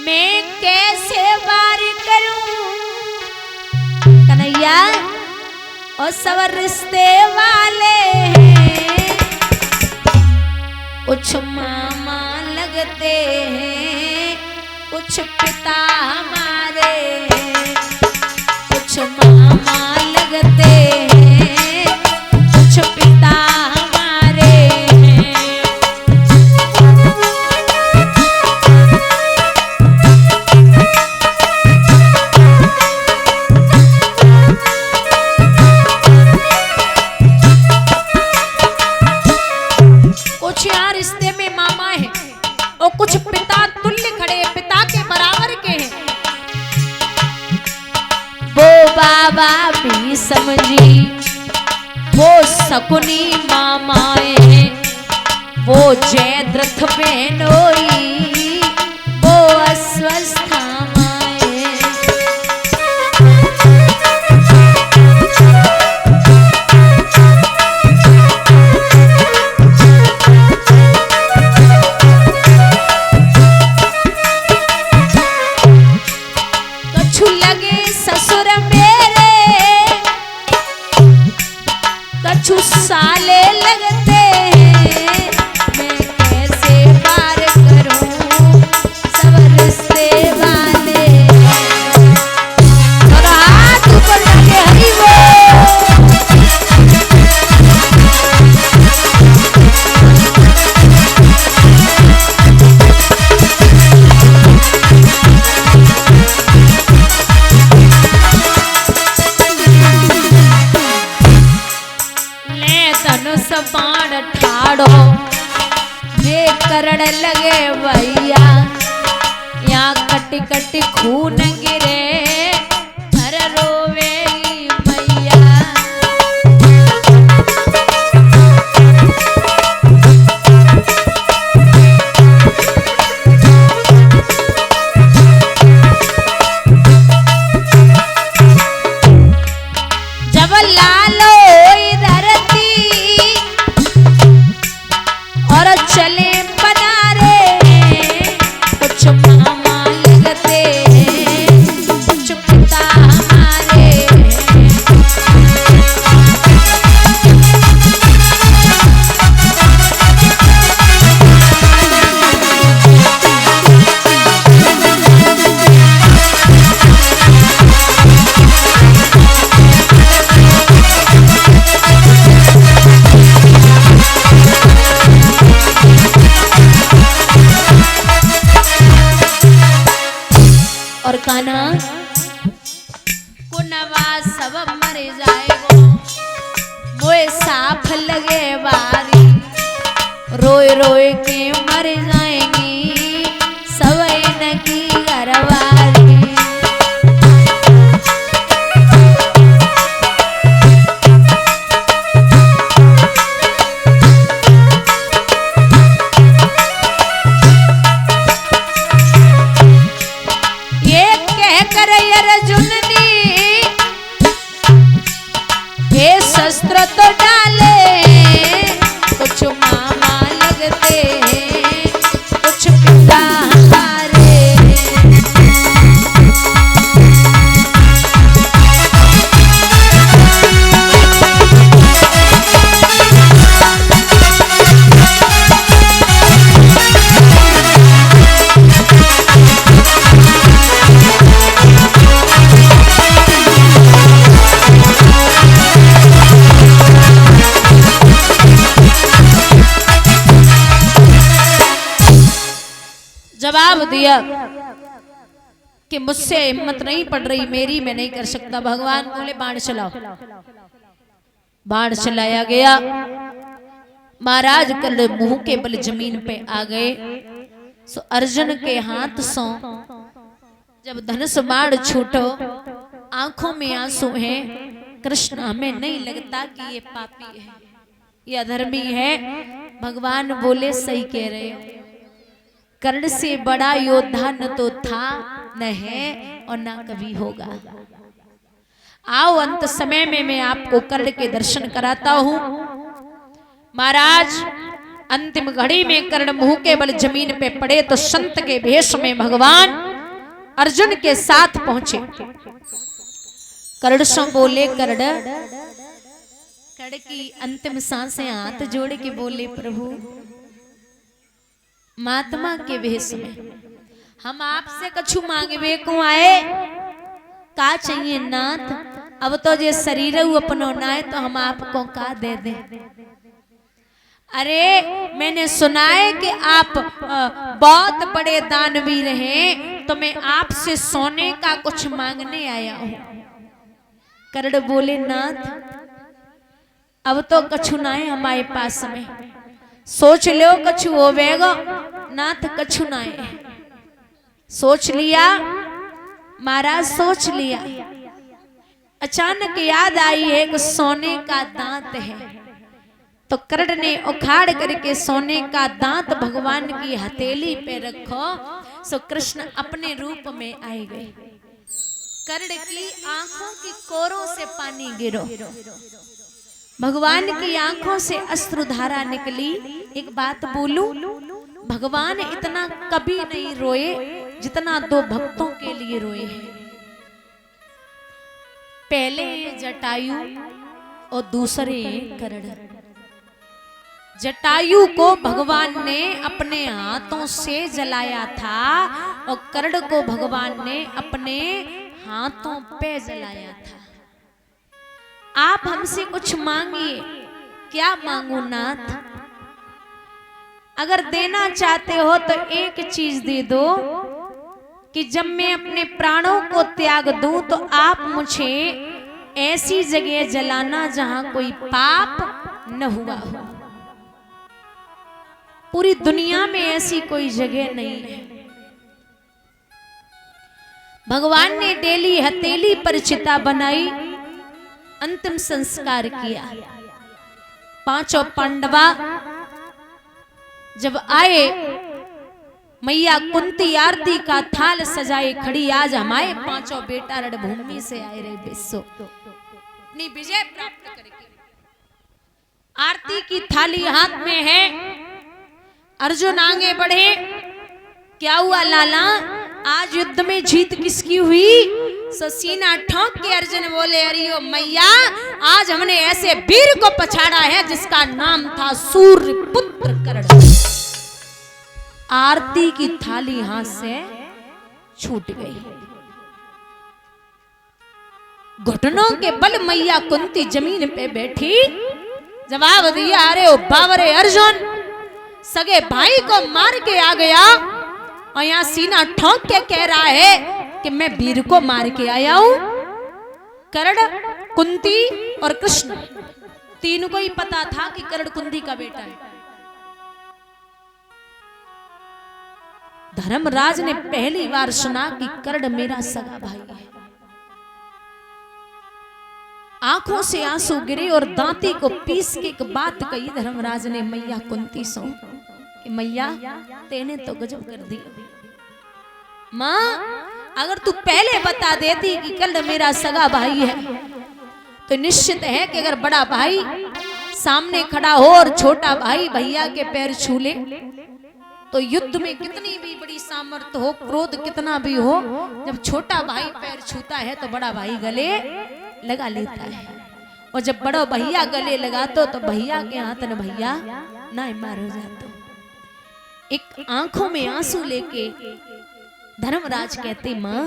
मैं कैसे वार करूं कन्हैया और सब रिश्ते वाले हैं, कुछ मामा लगते हैं, कुछ पिता हमारे हैं, कुछ मामा लगते हैं, कुछ पिता हमारे हैं। कुछ यहाँ रिश्ते में मामा है और कुछ पिता तुल्य खड़े, पिता के बराबर के हैं। वो बाबा भी समझी, वो शकुनी मामाए हैं, वो जयद्रथ बहनोई, वो अस्वस्थ माए। कछु लगे ससुर मेरे, कछु साले लगते हैं, मैं कैसे पार करूं सब रिश्ते वाले। और हाथ ऊपर करके हरि बोल। धनुष बाण ठाड़ो ये करण लगे भैया, यहाँ कटी कटी खून गिरे हर रोवेगी मैया। जब लालो चले बनारे, कुछ मामा लगते हैं, कुछ पिता हमारे। और काना कुनवा सब मर जाएगो, मोए साफ लगे बारी, रोए रोए के मर जाएंगी सब इनकी घरवारी। शस्त्र तो डाले, कुछ मामा लगते हैं, कुछ पिता हमारे। जवाब दिया कि मुझसे हिम्मत नहीं पड़ रही मेरी, मैं नहीं कर सकता। भगवान बोले बाण चलाओ। बाण चलाया गया, महाराज कल मुंह के बल जमीन पे आ गए। सो अर्जुन के हाथ से जब धनुष बाण छूटो, आंखों में आंसू हैं। कृष्ण हमें नहीं लगता कि ये पापी है, ये अधर्मी है। भगवान बोले सही कह रहे हो, कर्ण से बड़ा योद्धा न तो था, न है और न कभी होगा। आओ अंत समय में मैं आपको कर्ण के दर्शन कराता हूं। महाराज अंतिम घड़ी में कर्ण मुंह के बल जमीन पे पड़े तो संत के भेष में भगवान अर्जुन के साथ पहुंचे। कर्ण सो बोले, कर्ण की अंतिम सांसें हाथ जोड़ के बोले, प्रभु महात्मा के वेश में हम आपसे कछु मांगवे को आए, का चाहिए नाथ? अब तो जे शरीर अपनो नाय तो हम आपको का दे दे। अरे मैंने सुना है कि आप बहुत बड़े दानवीर हैं, तो मैं आपसे सोने का कुछ मांगने आया हूं। कर्ण बोले, नाथ अब तो कछु ना है हमारे पास में, सोच लो कछु होवेगा। नाथ कछु ना है। सोच लिया महाराज, सोच लिया। अचानक याद आई है कि सोने का दांत है, तो कर्ण ने उखाड़ करके सोने का दांत भगवान की हथेली पे रखो। सो कृष्ण अपने रूप में आए गए। कर्ण की आंखों की कोरों से पानी गिरो, भगवान की आंखों से अश्रुधारा निकली। एक बात बोलूं, भगवान इतना कभी नहीं रोए जितना दो भक्तों के लिए रोए हैं। पहले जटायु और दूसरे कर्ण। जटायु को भगवान ने अपने हाथों से जलाया था और कर्ण को भगवान ने अपने हाथों पे जलाया था। आप हमसे कुछ मांगिए। क्या मांगू नाथ? अगर देना चाहते हो तो एक चीज दे दो कि जब मैं अपने प्राणों को त्याग दूं तो आप मुझे ऐसी जगह जलाना जहां कोई पाप न हुआ हो। पूरी दुनिया में ऐसी कोई जगह नहीं है। भगवान ने डेली हथेली पर चिता बनाई, अंतिम संस्कार किया। पांचों पांडवा जब आए, मैया कुंती आरती का थाल सजाए खड़ी। आज हमारे पांचों बेटा रणभूमि से आए रहे बेसो अपनी विजय प्राप्त करके। आरती की थाली हाथ में है। अर्जुन आगे बढ़े। क्या हुआ लाला, आज युद्ध में जीत किसकी हुई? सीना ठोक के अर्जुन बोले, अरियो मैया, आज हमने ऐसे वीर को पछाड़ा है जिसका नाम था सूर्य पुत्र कर्ण। आरती की थाली हाथ से छूट गई। घुटनों के बल मैया कुंती जमीन पे बैठी। जवाब दिया, अरे ओ बावरे अर्जुन, सगे भाई को मार के आ गया और यहाँ सीना ठोक के कह रहा है कि मैं वीर को मार के आया हूं। कर्ण, कुंती और कृष्ण तीनों को ही पता था कि कर्ण कुंती का बेटा है। धर्मराज ने पहली बार सुना कि कर्ण मेरा सगा भाई है। आंखों से आंसू गिरे और दांती को पीस के एक बात कही धर्मराज ने मैया कुंती सो कि मैया तेने तो गजब कर दी। मां, अगर तू पहले बता देती कि कर्ण मेरा सगा भाई है तो निश्चित है कि अगर बड़ा भाई सामने खड़ा हो और छोटा भाई भैया के पैर छू ले तो युद्ध में कितनी भी बड़ी सामर्थ्य हो, क्रोध कितना भी हो, जब छोटा भाई पैर छूता है तो बड़ा भाई गले लगा लेता है। और जब बड़ा भैया गले लगातो तो भैया के हाथ न भैया ना मार हो जातो। एक आंखों में आंसू लेके धर्मराज कहते, मां